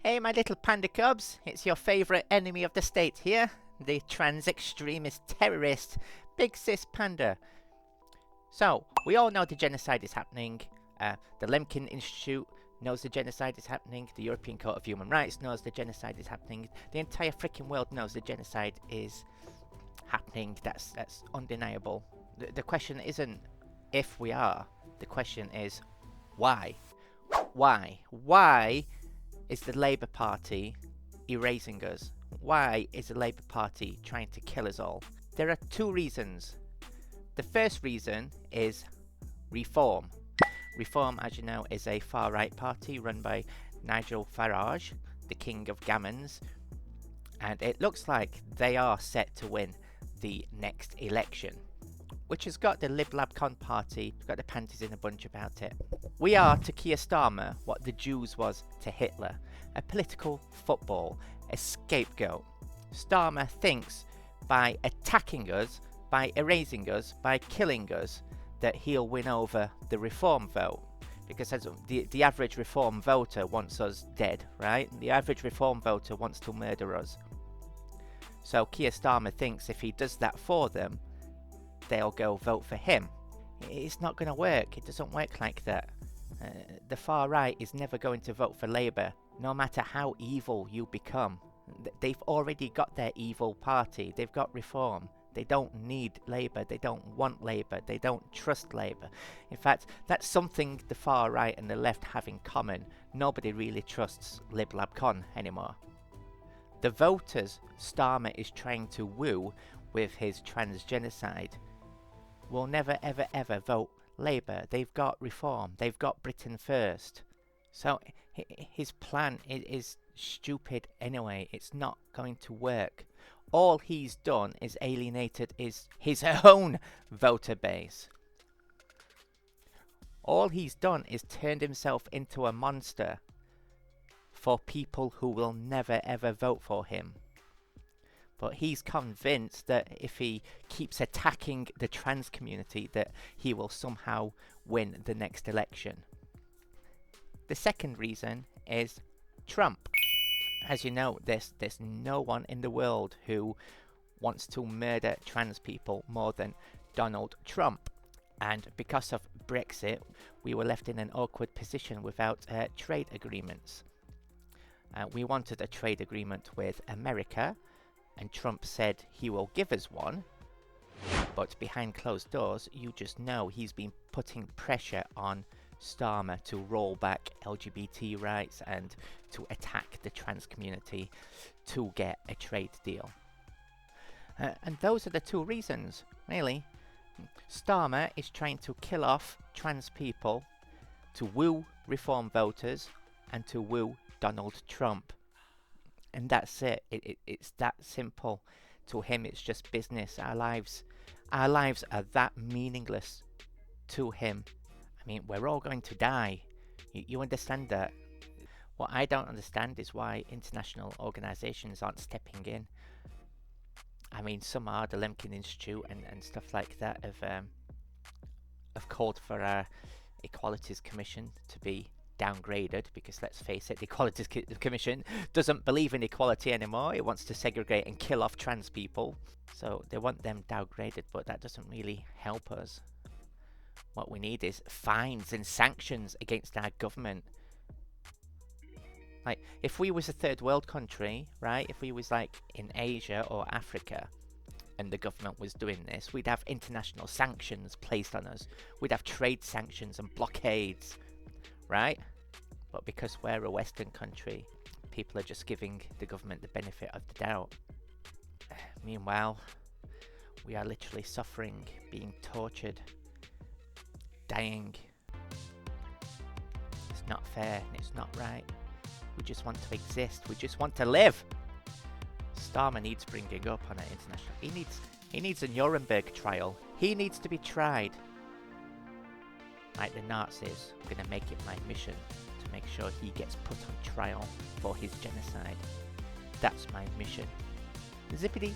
Hey my little panda cubs, it's your favourite enemy of the state here, the trans extremist terrorist, Big Sis Panda. So, we all know the genocide is happening, the Lemkin Institute knows the genocide is happening, the European Court of Human Rights knows the genocide is happening, the entire freaking world knows the genocide is happening. That's undeniable. The question isn't if we are, the question is why? Why is the Labour Party erasing us? Why is the Labour Party trying to kill us all? There are two reasons. The first reason is Reform. Reform, as you know, is a far-right party run by Nigel Farage, the king of gammons, and it looks like they are set to win the next election, which has got the Lib Lab Con party, got the panties in a bunch about it. We are to Keir Starmer what the Jews was to Hitler, a political football, a scapegoat. Starmer thinks by attacking us, by erasing us, by killing us, that he'll win over the Reform vote. Because as the average Reform voter wants us dead, right? The average Reform voter wants to murder us. So Keir Starmer thinks if he does that for them, they'll go vote for him. It's not going to work. It doesn't work like that. The far right is never going to vote for Labour, no matter how evil you become. They've already got their evil party. They've got Reform. They don't need Labour. They don't want Labour. They don't trust Labour. In fact, that's something the far right and the left have in common. Nobody really trusts Lib Lab Con anymore. The voters Starmer is trying to woo with his trans genocide will never ever ever vote Labour. They've got Reform. They've got Britain First. So his plan is stupid anyway. It's not going to work. All he's done is alienated his own voter base. All he's done is turned himself into a monster for people who will never ever vote for him. But he's convinced that if he keeps attacking the trans community, that he will somehow win the next election. The second reason is Trump. As you know, there's no one in the world who wants to murder trans people more than Donald Trump. And because of Brexit, we were left in an awkward position without trade agreements. We wanted a trade agreement with America, and Trump said he will give us one, but behind closed doors, you just know he's been putting pressure on Starmer to roll back LGBT rights and to attack the trans community to get a trade deal. And those are the two reasons, really. Starmer is trying to kill off trans people to woo Reform voters and to woo Donald Trump. And that's it. It's that simple. To him, it's just business. Our lives are that meaningless to him. I mean, we're all going to die. You understand that? What I don't understand is why international organisations aren't stepping in. I mean, some are, the Lemkin Institute and stuff like that have called for our Equalities Commission to be downgraded, because let's face it, the Equalities Commission doesn't believe in equality anymore. It wants to segregate and kill off trans people. So they want them downgraded, but that doesn't really help us. What we need is fines and sanctions against our government. Like, if we was a third world country, right, if we was like in Asia or Africa and the government was doing this, we'd have international sanctions placed on us. We'd have trade sanctions and blockades, right? But because we're a Western country, people are just giving the government the benefit of the doubt. Meanwhile, we are literally suffering, being tortured, dying. It's not fair and it's not right. We just want to exist. We just want to live. Starmer needs bringing up on an international. He needs a Nuremberg trial. He needs to be tried. Like the Nazis, I'm going to make it my mission to make sure he gets put on trial for his genocide. That's my mission. Zippity.